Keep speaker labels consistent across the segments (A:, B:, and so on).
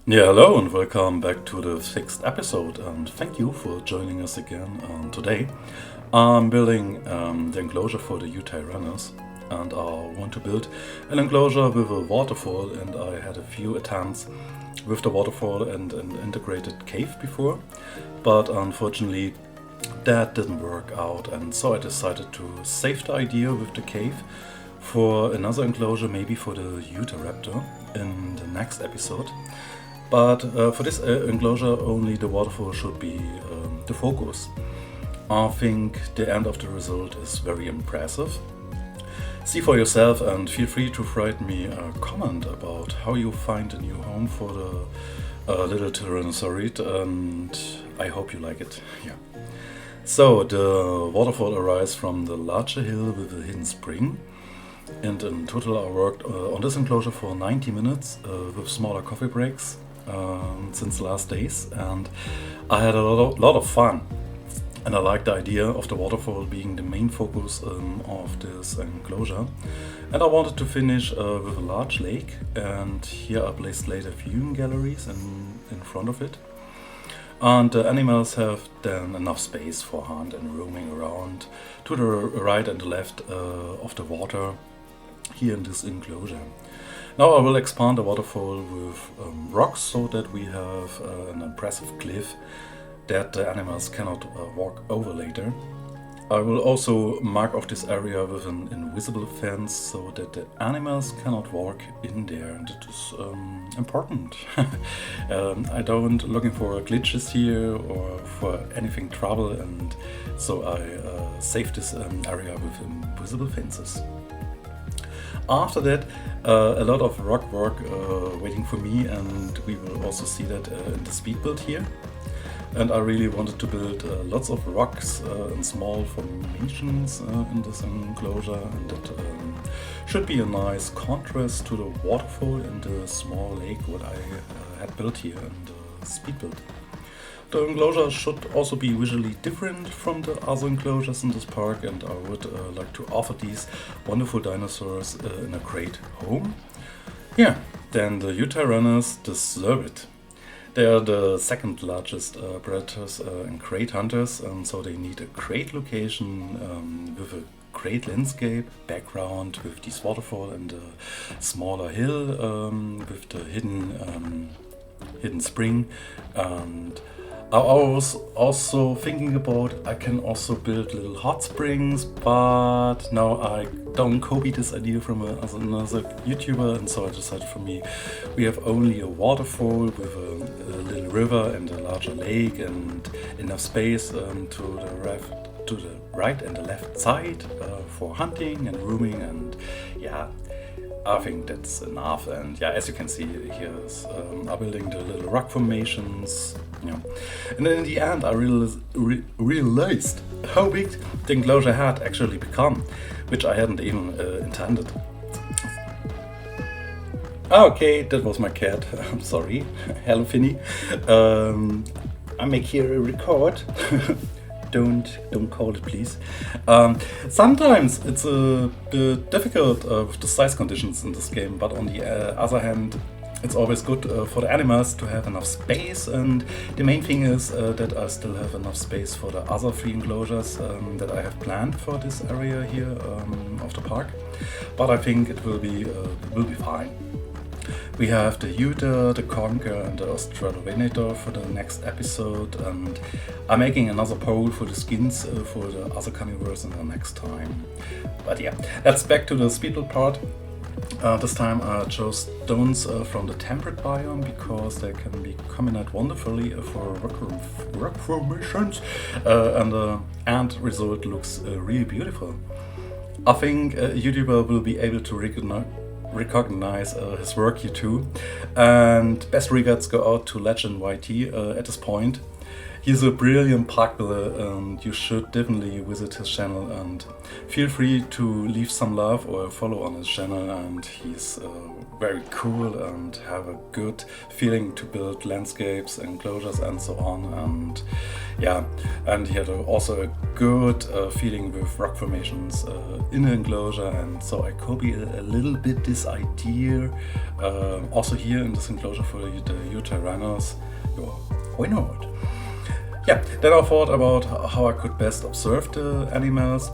A: Yeah, hello and welcome back to the sixth episode, and thank you for joining us again. Today I'm building the enclosure for the Yutyrannus, and I want to build an enclosure with a waterfall, and I had a few attempts with the waterfall and an integrated cave before, but unfortunately that didn't work out, and so I decided to save the idea with the cave for another enclosure, maybe for the Yutyraptor in the next episode. But for this enclosure, only the waterfall should be the focus. I think the end of the result is very impressive. See for yourself and feel free to write me a comment about how you find a new home for the little Tyrannosaurid, and I hope you like it. Yeah. So the waterfall arises from the larger hill with a hidden spring. And in total I worked on this enclosure for 90 minutes with smaller coffee breaks since the last days, and I had a lot of fun, and I like the idea of the waterfall being the main focus of this enclosure. And I wanted to finish with a large lake, and here I placed later viewing galleries in front of it, and the animals have then enough space for hunt and roaming around to the right and the left of the water here in this enclosure. Now I will expand the waterfall with rocks so that we have an impressive cliff that the animals cannot walk over later. I will also mark off this area with an invisible fence so that the animals cannot walk in there, and it is important. I don't looking for glitches here or for anything trouble, and so I save this area with invisible fences. After that, a lot of rock work waiting for me, and we will also see that in the speed build here. And I really wanted to build lots of rocks and small formations in this enclosure, and that should be a nice contrast to the waterfall and the small lake what I had built here in the speed build. The enclosure should also be visually different from the other enclosures in this park, and I would like to offer these wonderful dinosaurs in a great home. Yeah, then the Yutyrannus deserve it. They are the second largest predators and great hunters, and so they need a great location with a great landscape background with this waterfall and a smaller hill with the hidden spring. And I was also thinking about I can also build little hot springs, but now I don't copy this idea from another YouTuber, and so I decided for me we have only a waterfall with a little river and a larger lake and enough space to the right and the left side for hunting and roaming, and yeah, I think that's enough. And yeah, as you can see, here's I'm building the little rock formations. Yeah. And then in the end, I realized how big the enclosure had actually become, which I hadn't even intended. Okay, that was my cat. I'm sorry. Hello, Finny. I make here a record. Don't call it, please. Sometimes it's a bit difficult with the size conditions in this game, but on the other hand, it's always good for the animals to have enough space, and the main thing is that I still have enough space for the other three enclosures that I have planned for this area here of the park. But I think it will be fine. We have the Yuti, the Conker, and the Australovenator for the next episode, and I'm making another poll for the skins for the other carnivores in the next time. But yeah, let's back to the speedbuild part. This time I chose stones from the temperate biome because they can be combined wonderfully for rock formations, and the end result looks really beautiful. I think YouTuber will be able to recognize his work here too, and best regards go out to Legend YT at this point. He's a brilliant park builder, and you should definitely visit his channel, and feel free to leave some love or follow on his channel. And he's very cool and have a good feeling to build landscapes, enclosures and so on. And yeah, and he had also a good feeling with rock formations in the enclosure, and so I copied a little bit this idea also here in this enclosure for the Yutyrannus. Why not? Yeah, then I thought about how I could best observe the animals.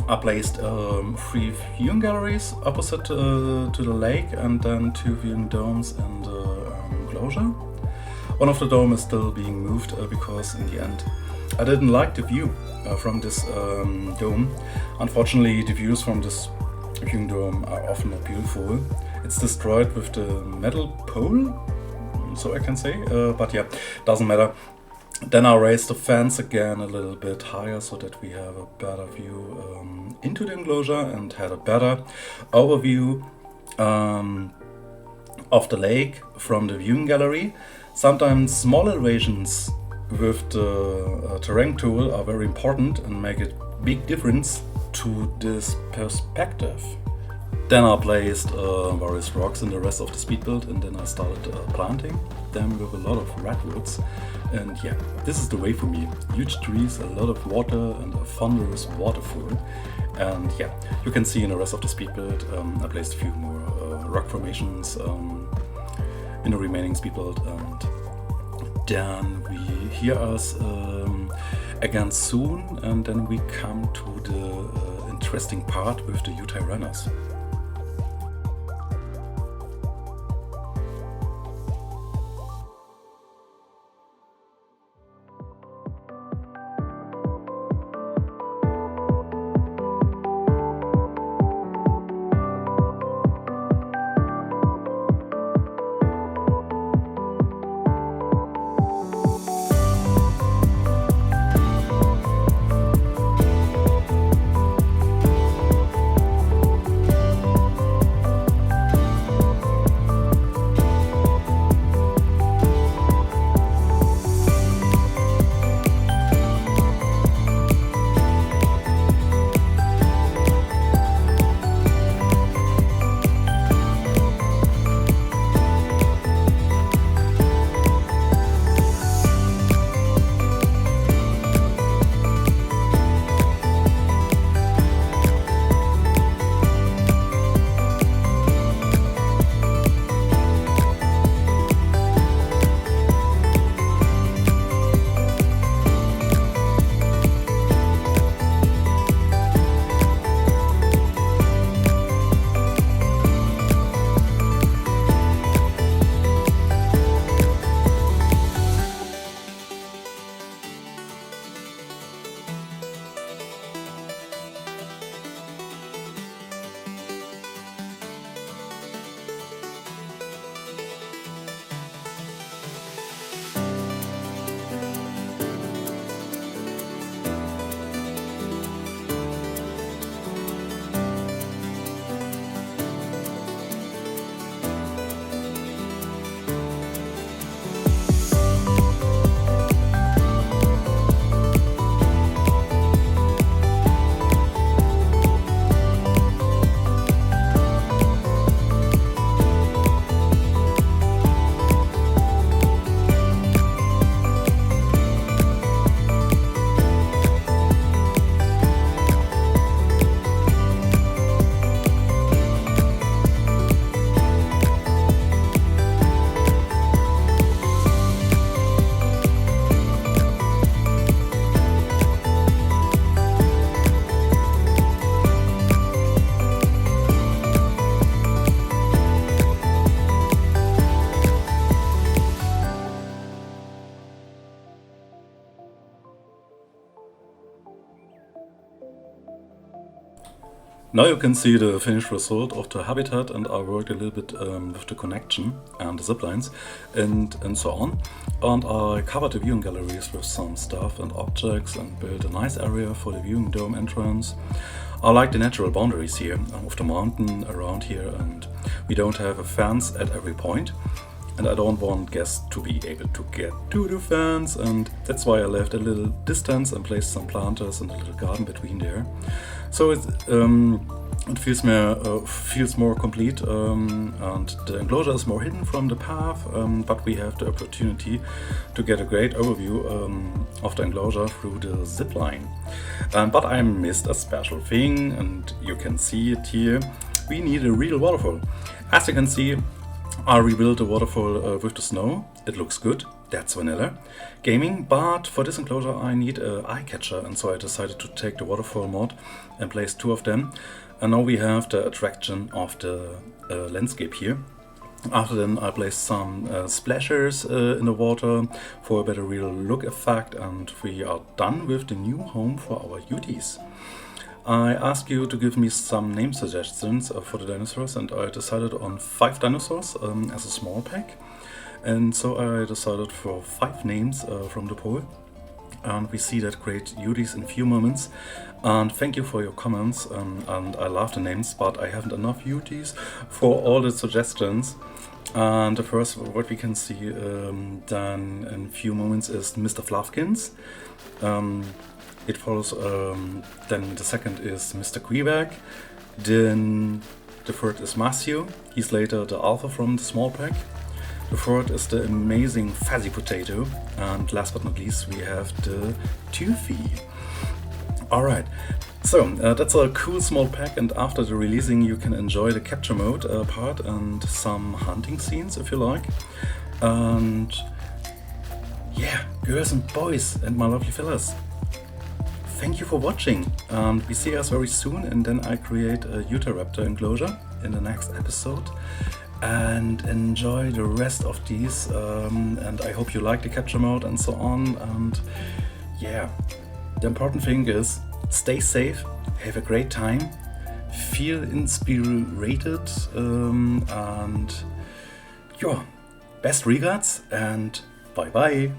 A: I placed 3 viewing galleries opposite to the lake, and then 2 viewing domes in the enclosure. One of the domes is still being moved because in the end I didn't like the view from this dome. Unfortunately, the views from this viewing dome are often not beautiful. It's destroyed with the metal pole, so I can say, but yeah, doesn't matter. Then I raised the fence again a little bit higher so that we have a better view into the enclosure, and had a better overview of the lake from the viewing gallery. Sometimes small elevations with the terrain tool are very important and make a big difference to this perspective. Then I placed various rocks in the rest of the speed build, and then I started planting them with a lot of redwoods. And yeah, this is the way for me. Huge trees, a lot of water, and a thunderous waterfall. And yeah, you can see in the rest of the speed build, I placed a few more rock formations in the remaining speed build. And then we hear us again soon, and then we come to the interesting part with the Yutyrannus. Now you can see the finished result of the habitat, and I worked a little bit with the connection and the zip lines and so on. And I covered the viewing galleries with some stuff and objects and built a nice area for the viewing dome entrance. I like the natural boundaries here of the mountain around here, and we don't have a fence at every point. and I don't want guests to be able to get to the fence, and that's why I left a little distance and placed some planters and a little garden between there. So it feels more complete, and the enclosure is more hidden from the path, but we have the opportunity to get a great overview of the enclosure through the zip line. But I missed a special thing, and you can see it here. We need a real waterfall. As you can see, I rebuilt the waterfall with the snow. It looks good. That's vanilla gaming, but for this enclosure I need an eye catcher, and so I decided to take the waterfall mod and place 2 of them. And now we have the attraction of the landscape here. After then I placed some splashers in the water for a better real look effect, and we are done with the new home for our Yutis. I asked you to give me some name suggestions for the dinosaurs, and I decided on 5 dinosaurs as a small pack. And so I decided for 5 names from the poll. And we see that great Yutis in a few moments. And thank you for your comments, and I love the names, but I haven't enough Yutis for all the suggestions. And the first what we can see then in a few moments is Mr. Fluffkins. It follows, then the second is Mr. Quebec. Then the third is Matthew. He's later the alpha from the small pack. The fourth is the amazing Fuzzy Potato, and last but not least we have the Toothy. Alright, so that's a cool small pack, and after the releasing you can enjoy the capture mode part and some hunting scenes if you like. And yeah, girls and boys and my lovely fellas, thank you for watching, and we see us very soon, and then I create a Yutyraptor enclosure in the next episode. And enjoy the rest of these, and I hope you like the capture mode and so on. And yeah, the important thing is stay safe, have a great time, feel inspirited, and yeah, best regards and bye bye.